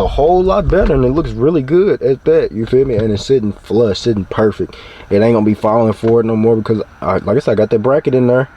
a whole lot better, and it looks really good at that, you feel me? And it's sitting flush, sitting perfect. It ain't gonna be falling for it no more because like I said, I got that bracket in there.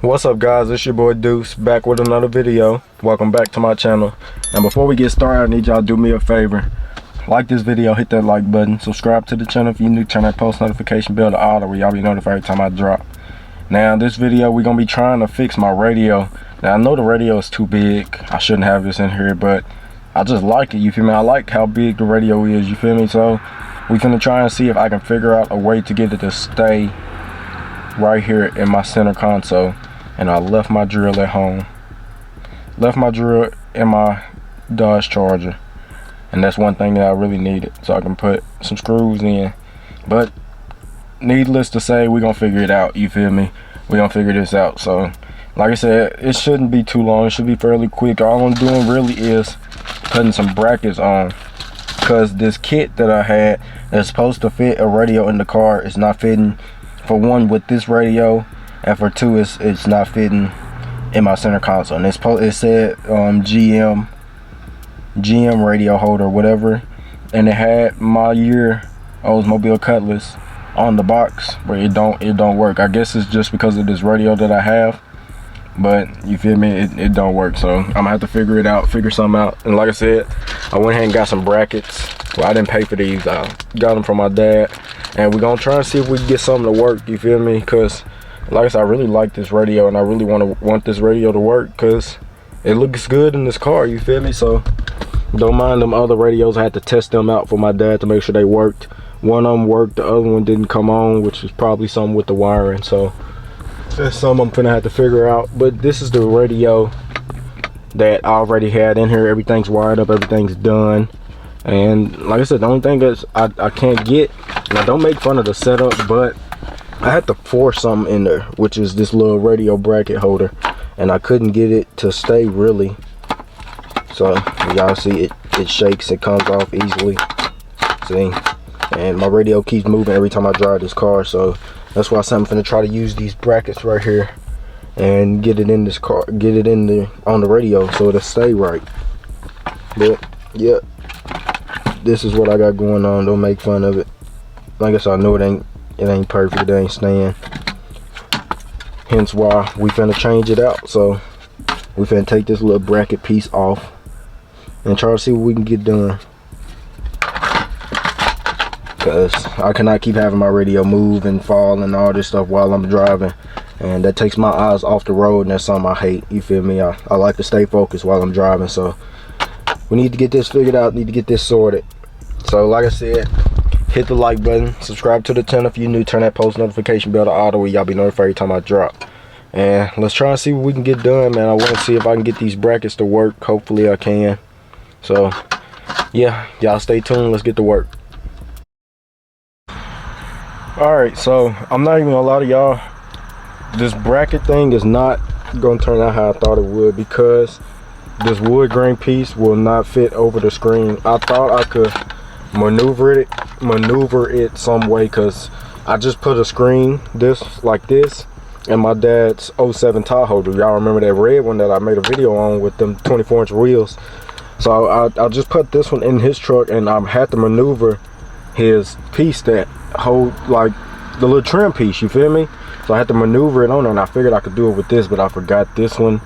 What's up guys, it's your boy Deuce back with another video. Welcome back to my channel. And before we get started, I need y'all to do me a favor. Like this video, hit that like button, subscribe to the channel if you're new, turn that post notification bell to all, where y'all be notified every time I drop. Now this video we're gonna be trying to fix my radio. Now I know the radio is too big, I shouldn't have this in here, but I just like it, you feel me? I like how big the radio is, you feel me? So we finna try and see if I can figure out a way to get it to stay right here in my center console. And I left my drill at home. Left my drill in my Dodge Charger. And that's one thing that I really needed, so I can put some screws in. But needless to say, we're gonna figure it out, you feel me? We're gonna figure this out. So like I said, it shouldn't be too long, it should be fairly quick. All I'm doing really is putting some brackets on, because this kit that I had that's supposed to fit a radio in the car is not fitting, for one, with this radio, and for two, it's not fitting in my center console. And it said GM radio holder, whatever, and it had my year Oldsmobile cutlass on the box, but it don't work. I guess it's just because of this radio that I have, but you feel me, it don't work. So I'm gonna have to figure it out, figure something out. And like I said, I went ahead and got some brackets. Well, I didn't pay for these, I got them from my dad, and we're gonna try and see if we can get something to work, you feel me? Because like I said, I really like this radio, and I really want this radio to work because it looks good in this car, you feel me? So don't mind them other radios. I had to test them out for my dad to make sure they worked. One of them worked, the other one didn't come on, which was probably something with the wiring. So that's something I'm gonna have to figure out. But this is the radio that I already had in here. Everything's wired up, everything's done. And like I said, the only thing is I can't get, and I don't make fun of the setup, but I had to force something in there, which is this little radio bracket holder, and I couldn't get it to stay really. So y'all see it shakes, it comes off easily, see? And my radio keeps moving every time I drive this car, so that's why I'm gonna try to use these brackets right here and get it in this car, get it in on the radio so it'll stay right. But yeah, this is what I got going on. Don't make fun of it. Like I said, I know it ain't perfect, it ain't staying, hence why we finna change it out. So we finna take this little bracket piece off and try to see what we can get done, because I cannot keep having my radio move and fall and all this stuff while I'm driving, and that takes my eyes off the road, and that's something I hate, you feel me? I like to stay focused while I'm driving. So we need to get this figured out, need to get this sorted. So like I said, hit the like button, subscribe to the channel if you're new, turn that post notification bell to all, where y'all be notified every time I drop. And let's try and see what we can get done, man. I want to see if I can get these brackets to work. Hopefully I can. So yeah, y'all stay tuned, let's get to work. Alright, so I'm not even gonna lie to y'all, this bracket thing is not gonna turn out how I thought it would, because this wood grain piece will not fit over the screen. I thought I could maneuver it some way, because I just put a screen like this in my dad's 07 Tahoe. Do y'all remember that red one that I made a video on with them 24-inch wheels? So I just put this one in his truck, and I had to maneuver his piece that hold, like the little trim piece, you feel me? So I had to maneuver it on there, and I figured I could do it with this, but I forgot this one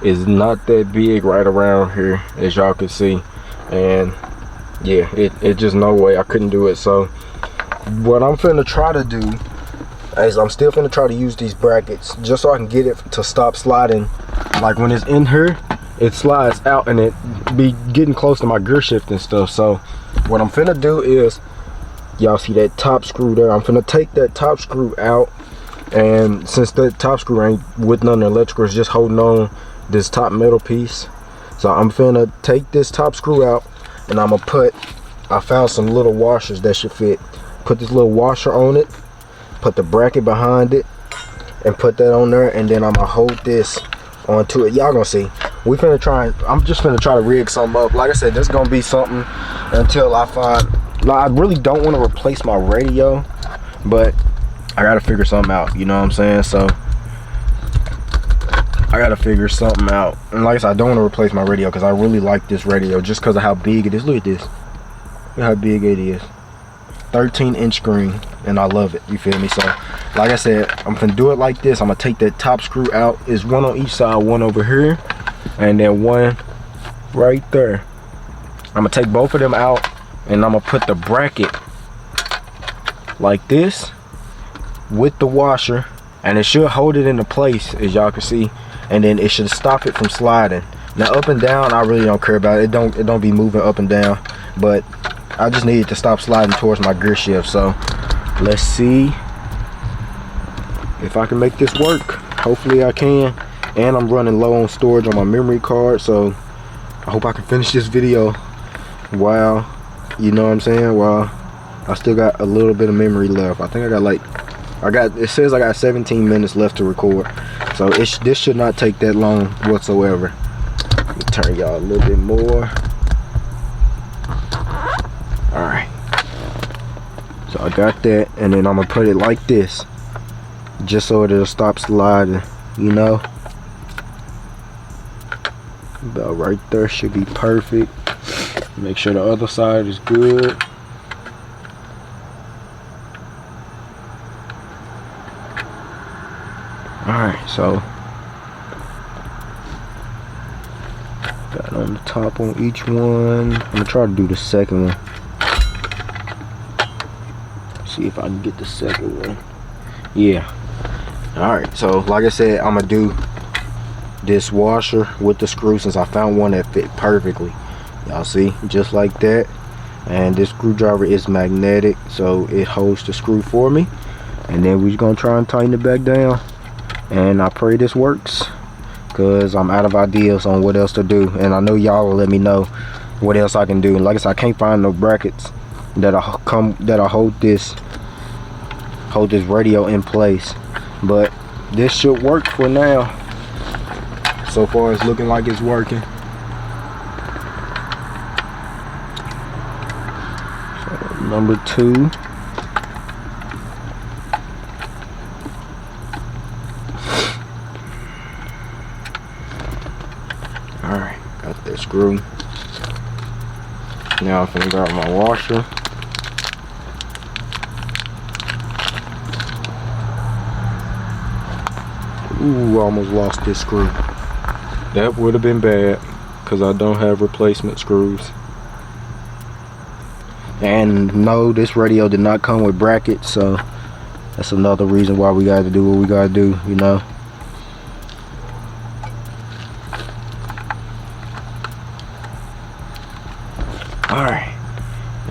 is not that big right around here, as y'all can see. And yeah, it just no way I couldn't do it. So what I'm finna try to do is I'm still finna try to use these brackets just so I can get it to stop sliding. Like when it's in here, it slides out and it be getting close to my gear shift and stuff. So what I'm finna do is, y'all see that top screw there, I'm finna take that top screw out, and since that top screw ain't with none of the electrical, it's just holding on this top metal piece. So I'm finna take this top screw out, and I'm gonna I found some little washers that should fit. Put this little washer on it, put the bracket behind it, and put that on there, and then I'm gonna hold this onto it. Y'all gonna see. We finna try. I'm just finna try to rig something up. Like I said, this is gonna be something until I find. Like, I really don't want to replace my radio, but I gotta figure something out. You know what I'm saying? So I gotta figure something out. And like I said, I don't want to replace my radio because I really like this radio just because of how big it is. Look at this. Look how big it is. 13-inch screen, and I love it. You feel me? So like I said, I'm gonna do it like this. I'm gonna take that top screw out. It's one on each side, one over here, and then one right there. I'm gonna take both of them out, and I'm gonna put the bracket like this with the washer, and it should hold it into place, as y'all can see, and then it should stop it from sliding. Now up and down, I really don't care about it. It don't be moving up and down, but I just need it to stop sliding towards my gear shift. So let's see if I can make this work. Hopefully I can. And I'm running low on storage on my memory card, so I hope I can finish this video while, you know what I'm saying, while I still got a little bit of memory left. I think I got like, it says I got 17 minutes left to record, so this should not take that long whatsoever. Let me turn y'all a little bit more. Alright, so I got that, and then I'm gonna put it like this just so it'll stop sliding, you know. About right there should be perfect. Make sure the other side is good. Alright, so got on the top on each one. I'm gonna try to do the second one. See if I can get the second one. Yeah. Alright, so like I said, I'm gonna do this washer with the screw, since I found one that fit perfectly. Y'all see, just like that. And this screwdriver is magnetic, so it holds the screw for me. And then we're gonna try and tighten it back down, and I pray this works, because I'm out of ideas on what else to do, and I know y'all will let me know what else I can do. And like I said, I can't find no brackets that'll hold this radio in place, but this should work for now. So far it's looking like it's working. So, number 2. Alright, got that screw. Now I'm gonna grab my washer. Ooh, almost lost this screw. That would have been bad, because I don't have replacement screws. And no, this radio did not come with brackets, so that's another reason why we got to do what we got to do, you know. Alright,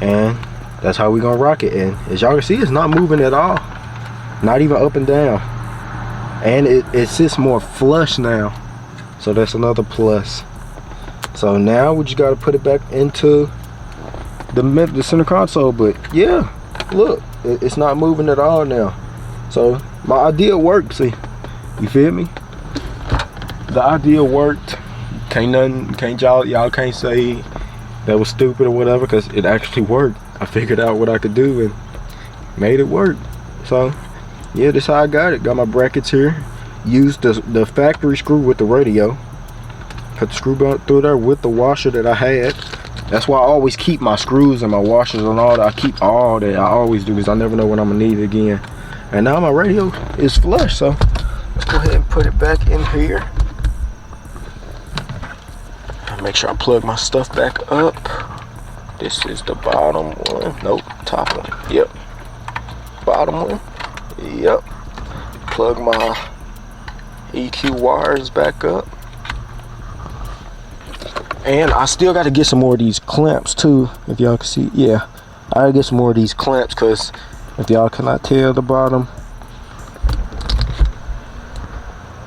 and that's how we gonna rock it. And as y'all can see, it's not moving at all, not even up and down, and it sits more flush now, so that's another plus. So now we just got to put it back into the center console. But yeah, look, it's not moving at all now. So my idea worked. See, you feel me? The idea worked. Y'all can't say that was stupid or whatever, because it actually worked. I figured out what I could do and made it work. So yeah, this is how I got it. Got my brackets here. Used the factory screw with the radio. Put the screw through there with the washer that I had. That's why I always keep my screws and my washers and all that. I keep all that. I always do, because I never know when I'm gonna need it again. And now my radio is flush, so let's go ahead and put it back in here. Make sure I plug my stuff back up. This is the bottom one. Nope, top one. Yep. Bottom one. Yep. Plug my EQ wires back up. And I still got to get some more of these clamps too, if y'all can see. Yeah, I gotta get some more of these clamps, because if y'all cannot tell, the bottom,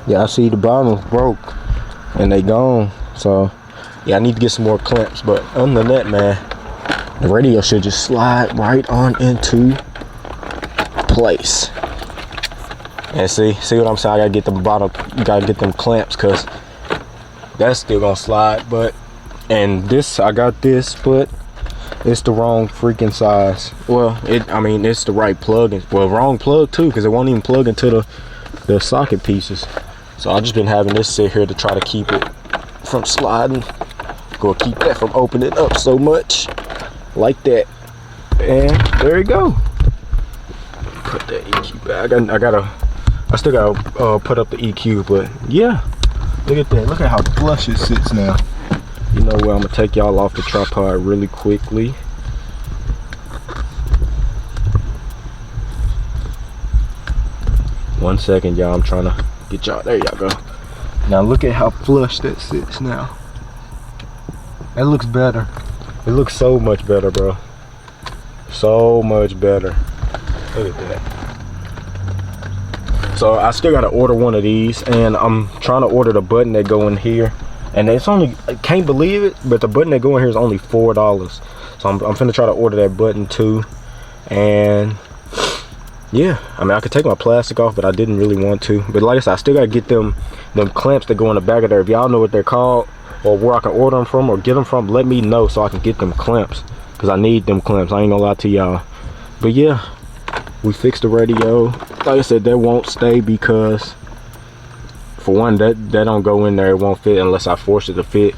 yeah, I see the bottom broke and they gone. So yeah, I need to get some more clamps. But other than that, man, the radio should just slide right on into place. And see what I'm saying? I gotta get them bottom, you gotta get them clamps, cause that's still gonna slide. But, and this, I got this, but it's the wrong freaking size. Well, I mean, it's the right plug, well, wrong plug too, cause it won't even plug into the socket pieces. So I just been having this sit here to try to keep it from sliding. Gonna keep that from opening up so much, like that. And there you go. Put that EQ back. I still gotta put up the EQ, but yeah, look at that. Look at how flush it sits now. You know what? I'm gonna take y'all off the tripod really quickly. One second, y'all. I'm trying to get y'all. There y'all go. Now look at how flush that sits now. That looks better. It looks so much better, bro. So much better. Look at that. So I still gotta order one of these, and I'm trying to order the button that go in here, and it's only, I can't believe it, but the button that go in here is only $4. So I'm finna try to order that button too. And yeah, I mean, I could take my plastic off, but I didn't really want to. But like I said, I still gotta get them clamps that go in the back of there. If y'all know what they're called, or where I can order them from or get them from, let me know so I can get them clamps, because I need them clamps. I ain't gonna lie to y'all. But yeah, we fixed the radio. Like I said, that won't stay because, for one, that don't go in there. It won't fit unless I force it to fit.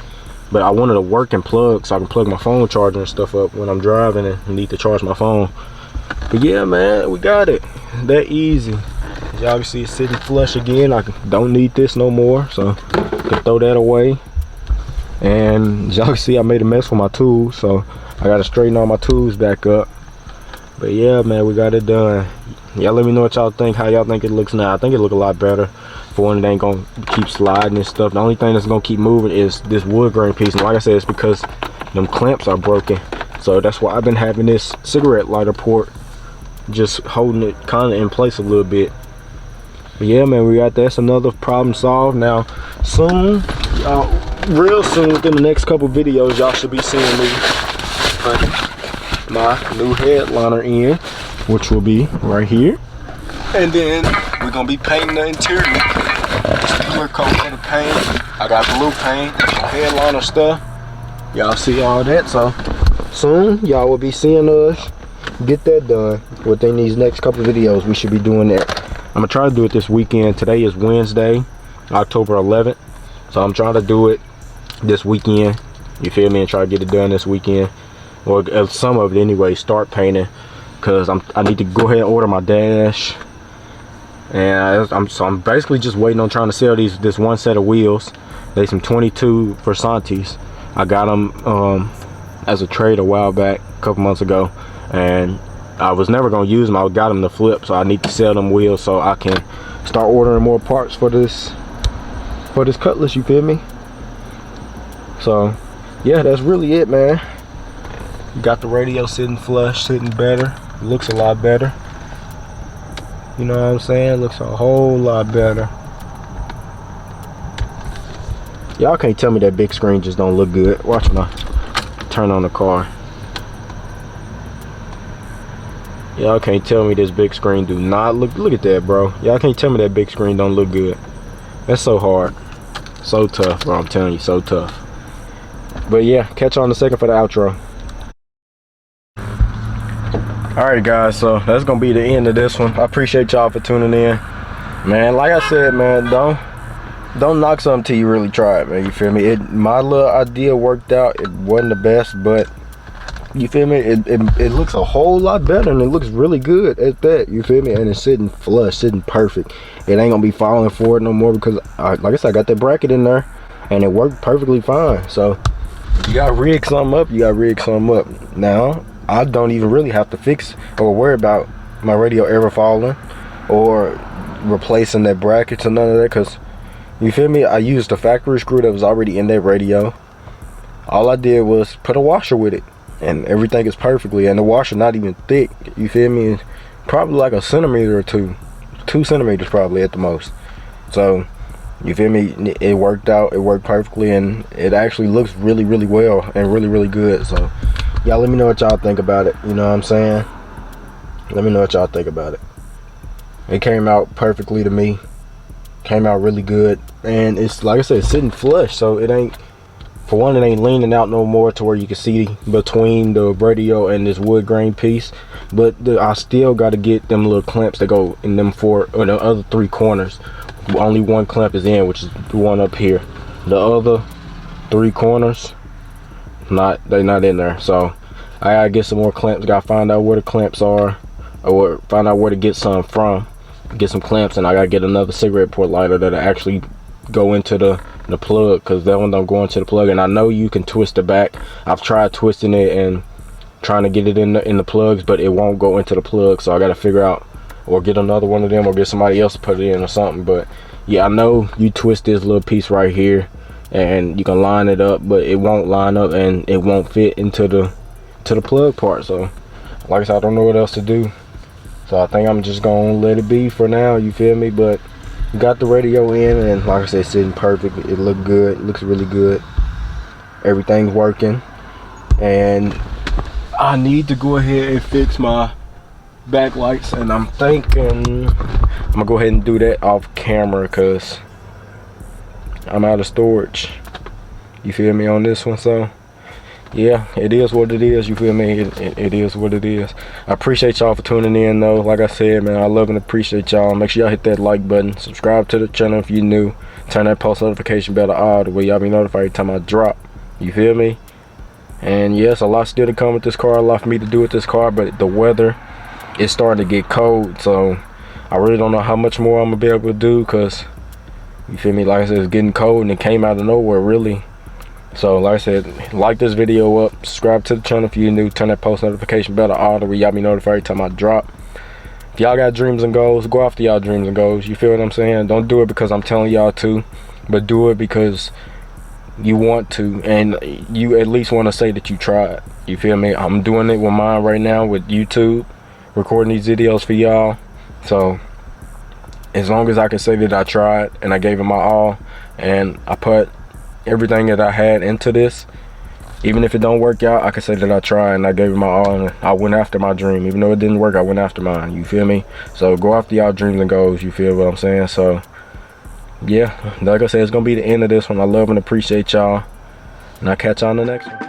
But I wanted a working plug so I can plug my phone charger and stuff up when I'm driving and need to charge my phone. But yeah, man, we got it. That easy. As y'all can see, it's sitting flush again. I don't need this no more, so I can throw that away. And as y'all can see, I made a mess with my tools, so I gotta straighten all my tools back up. But yeah, man, we got it done. Y'all let me know what y'all think, how y'all think it looks now. I think it look a lot better. For one, it ain't gonna keep sliding and stuff. The only thing that's gonna keep moving is this wood grain piece. And like I said, it's because them clamps are broken. So that's why I've been having this cigarette lighter port just holding it kind of in place a little bit. But yeah, man, we got that's another problem solved. Now soon, real soon, within the next couple videos, y'all should be seeing me put my new headliner in, which will be right here. And then we're gonna be painting the interior. Clear coat for the paint. I got blue paint, headliner stuff. Y'all see all that. So soon y'all will be seeing us get that done. Within these next couple videos, we should be doing that. I'm gonna try to do it this weekend. Today is Wednesday, October 11th. So I'm trying to do it this weekend. You feel me? And try to get it done this weekend, or some of it anyway. Start painting, cause I need to go ahead and order my dash. And I'm basically just waiting on trying to sell this one set of wheels. They some 22 Versantes. I got them as a trade a while back, a couple months ago, and I was never gonna use them. I got them to flip, so I need to sell them wheels so I can start ordering more parts for this cutlass. You feel me? So yeah, that's really it, man. Got the radio sitting flush, sitting better. It looks a lot better. You know what I'm saying? Looks a whole lot better. Y'all can't tell me that big screen just don't look good. Watch when I turn on the car. Y'all can't tell me this big screen do not look at that, bro. Y'all can't tell me that big screen don't look good. That's so hard. So tough, bro. I'm telling you, so tough. But yeah, catch y'all in a second for the outro. Alright guys, so that's gonna be the end of this one. I appreciate y'all for tuning in. Man, like I said, man, don't knock something till you really try it, man. You feel me? My little idea worked out. It wasn't the best, but you feel me? It looks a whole lot better, and it looks really good at that. You feel me? And it's sitting flush, sitting perfect. It ain't gonna be falling forward no more because, like I said, I got that bracket in there, and it worked perfectly fine. So you gotta rig something up. You gotta rig something up. Now I don't even really have to fix or worry about my radio ever falling or replacing that bracket or none of that, because you feel me, I used the factory screw that was already in that radio. All I did was put a washer with it, and everything is perfectly, and the washer not even thick. You feel me? Probably like a centimeter or 2 centimeters probably at the most. So you feel me, it worked out, it worked perfectly, and it actually looks really well and really good. So y'all let me know what y'all think about it. You know what I'm saying? Let me know what y'all think about it. It came out perfectly to me. Came out really good, and it's like I said, it's sitting flush, so it ain't, for one, it ain't leaning out no more to where you can see between the radio and this wood grain piece. But I still got to get them little clamps that go in them four or the other 3 corners. Only one clamp is in, which is the one up here. The other 3 corners, they not in there. So I gotta get some more clamps. Gotta find out where the clamps are, or find out where to get some from. Get some clamps, and I gotta get another cigarette port lighter that'll actually go into the plug, because that one don't go into the plug. And I know you can twist it back. I've tried twisting it and trying to get it in the plugs, but it won't go into the plug. So I gotta figure out, or get another one of them, or get somebody else to put it in or something. But yeah, I know you twist this little piece right here and you can line it up, but it won't line up and it won't fit into the plug part. So like I said, I don't know what else to do. So I think I'm just gonna let it be for now, you feel me? But got the radio in, and like I said, sitting perfect. It looked good, it looks really good. Everything's working, and I need to go ahead and fix my backlights, and I'm thinking I'm gonna go ahead and do that off camera, because I'm out of storage, you feel me, on this one. So yeah, it is what it is, you feel me? It is what it is. I appreciate y'all for tuning in though. Like I said, man, I love and appreciate y'all. Make sure y'all hit that like button, subscribe to the channel if you're new, turn that post notification bell on, the way y'all be notified every time I drop, you feel me? And yes, a lot still to come with this car, a lot for me to do with this car, but the weather is starting to get cold, so I really don't know how much more I'm gonna be able to do, because you feel me, like I said, it's getting cold, and it came out of nowhere really. So like I said, like this video up, subscribe to the channel if you're new, turn that post notification bell on, the way y'all be notified every time I drop. If y'all got dreams and goals, go after y'all dreams and goals, you feel what I'm saying? Don't do it because I'm telling y'all to, but do it because you want to, and you at least want to say that you tried, you feel me? I'm doing it with mine right now with YouTube, recording these videos for y'all. So as long as I can say that I tried and I gave it my all, and I put everything that I had into this, even if it don't work out, I can say that I tried and I gave it my all, and I went after my dream. Even though it didn't work, I went after mine, you feel me? So go after y'all dreams and goals, you feel what I'm saying? So yeah, like I said, it's gonna be the end of this one. I love and appreciate y'all, and I'll catch y'all on the next one.